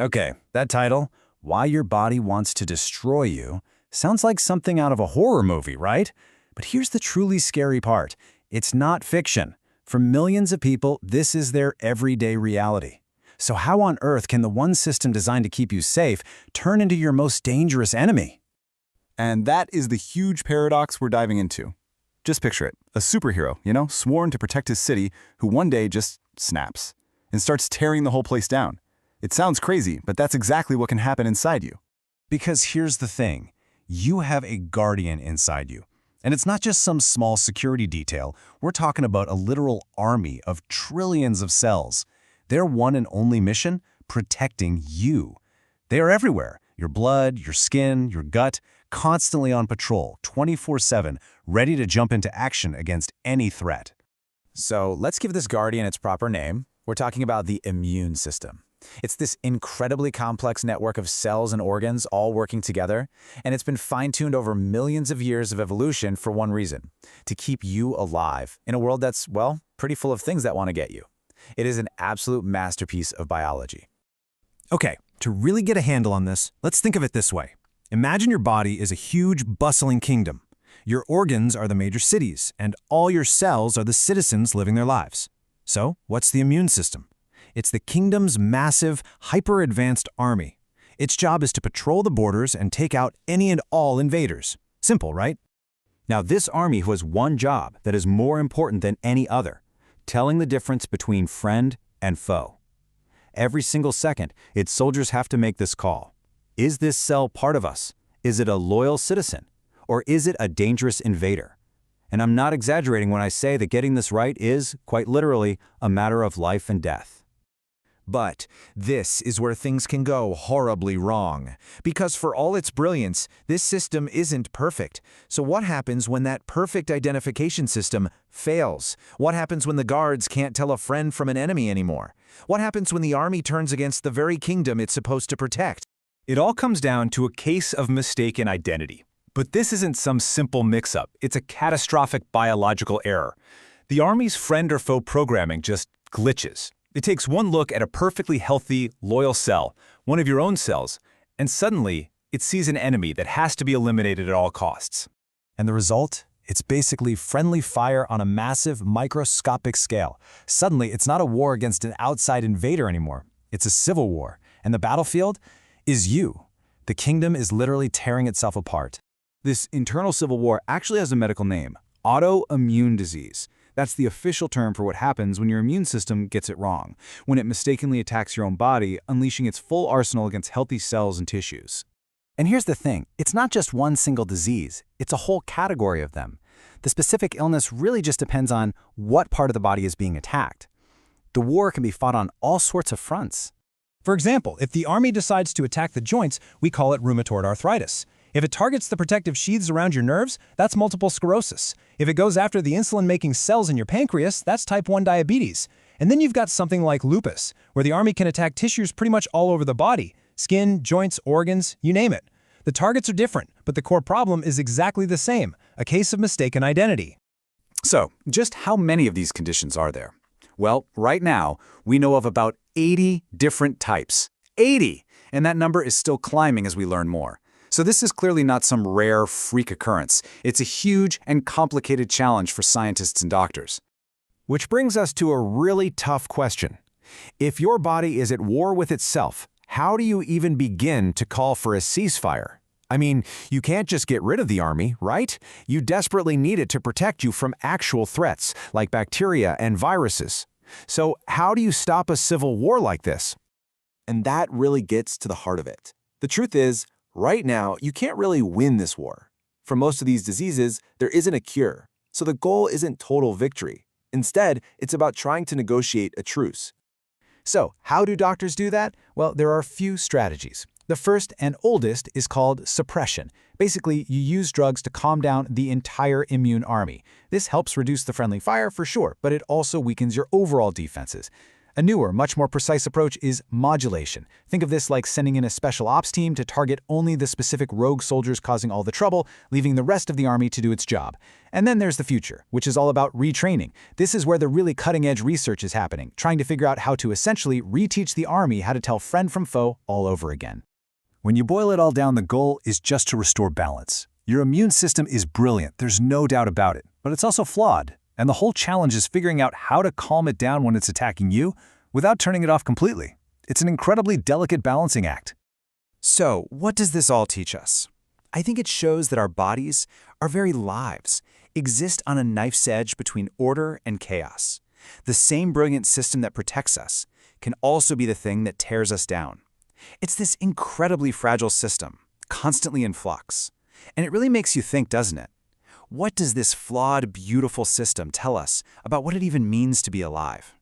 Okay, that title, Why Your Body Wants to Destroy You, sounds like something out of a horror movie, right? But here's the truly scary part. It's not fiction. For millions of people, this is their everyday reality. So how on earth can the one system designed to keep you safe turn into your most dangerous enemy? And that is the huge paradox we're diving into. Just picture it, a superhero, sworn to protect his city, who one day just snaps and starts tearing the whole place down. It sounds crazy, but that's exactly what can happen inside you. Because here's the thing, you have a guardian inside you. And it's not just some small security detail, we're talking about a literal army of trillions of cells. Their one and only mission, protecting you. They are everywhere, your blood, your skin, your gut, constantly on patrol, 24/7, ready to jump into action against any threat. So let's give this guardian its proper name. We're talking about the immune system. It's this incredibly complex network of cells and organs all working together, and it's been fine-tuned over millions of years of evolution for one reason: to keep you alive in a world that's, well, pretty full of things that want to get you. It is an absolute masterpiece of biology. Okay, to really get a handle on this, let's think of it this way. Imagine your body is a huge, bustling kingdom. Your organs are the major cities, and all your cells are the citizens living their lives. So, what's the immune system? It's the kingdom's massive, hyper-advanced army. Its job is to patrol the borders and take out any and all invaders. Simple, right? Now, this army has one job that is more important than any other: telling the difference between friend and foe. Every single second, its soldiers have to make this call. Is this cell part of us? Is it a loyal citizen? Or is it a dangerous invader? And I'm not exaggerating when I say that getting this right is, quite literally, a matter of life and death. But this is where things can go horribly wrong. Because for all its brilliance, this system isn't perfect. So what happens when that perfect identification system fails? What happens when the guards can't tell a friend from an enemy anymore? What happens when the army turns against the very kingdom it's supposed to protect? It all comes down to a case of mistaken identity. But this isn't some simple mix-up. It's a catastrophic biological error. The Army's friend or foe programming just glitches. It takes one look at a perfectly healthy, loyal cell, one of your own cells, and suddenly it sees an enemy that has to be eliminated at all costs. And the result? It's basically friendly fire on a massive, microscopic scale. Suddenly, it's not a war against an outside invader anymore. It's a civil war. And the battlefield is you. The kingdom is literally tearing itself apart. This internal civil war actually has a medical name: autoimmune disease. That's the official term for what happens when your immune system gets it wrong, when it mistakenly attacks your own body, unleashing its full arsenal against healthy cells and tissues. And here's the thing, it's not just one single disease, it's a whole category of them. The specific illness really just depends on what part of the body is being attacked. The war can be fought on all sorts of fronts. For example, if the army decides to attack the joints, we call it rheumatoid arthritis. If it targets the protective sheaths around your nerves, that's multiple sclerosis. If it goes after the insulin-making cells in your pancreas, that's type 1 diabetes. And then you've got something like lupus, where the army can attack tissues pretty much all over the body: skin, joints, organs, you name it. The targets are different, but the core problem is exactly the same: a case of mistaken identity. So, just how many of these conditions are there? Well, right now, we know of about 80 different types. 80! And that number is still climbing as we learn more. So this is clearly not some rare freak occurrence. It's a huge and complicated challenge for scientists and doctors. Which brings us to a really tough question. If your body is at war with itself, how do you even begin to call for a ceasefire? I mean, you can't just get rid of the army, right? You desperately need it to protect you from actual threats, like bacteria and viruses. So how do you stop a civil war like this? And that really gets to the heart of it. The truth is, right now, you can't really win this war. For most of these diseases, there isn't a cure. So the goal isn't total victory. Instead, it's about trying to negotiate a truce. So, how do doctors do that? Well, there are a few strategies. The first and oldest is called suppression. Basically, you use drugs to calm down the entire immune army. This helps reduce the friendly fire for sure, but it also weakens your overall defenses. A newer, much more precise approach is modulation. Think of this like sending in a special ops team to target only the specific rogue soldiers causing all the trouble, leaving the rest of the army to do its job. And then there's the future, which is all about retraining. This is where the really cutting-edge research is happening, trying to figure out how to essentially reteach the army how to tell friend from foe all over again. When you boil it all down, the goal is just to restore balance. Your immune system is brilliant, there's no doubt about it, but it's also flawed. And the whole challenge is figuring out how to calm it down when it's attacking you without turning it off completely. It's an incredibly delicate balancing act. So, what does this all teach us? I think it shows that our bodies, our very lives, exist on a knife's edge between order and chaos. The same brilliant system that protects us can also be the thing that tears us down. It's this incredibly fragile system, constantly in flux. And it really makes you think, doesn't it? What does this flawed, beautiful system tell us about what it even means to be alive?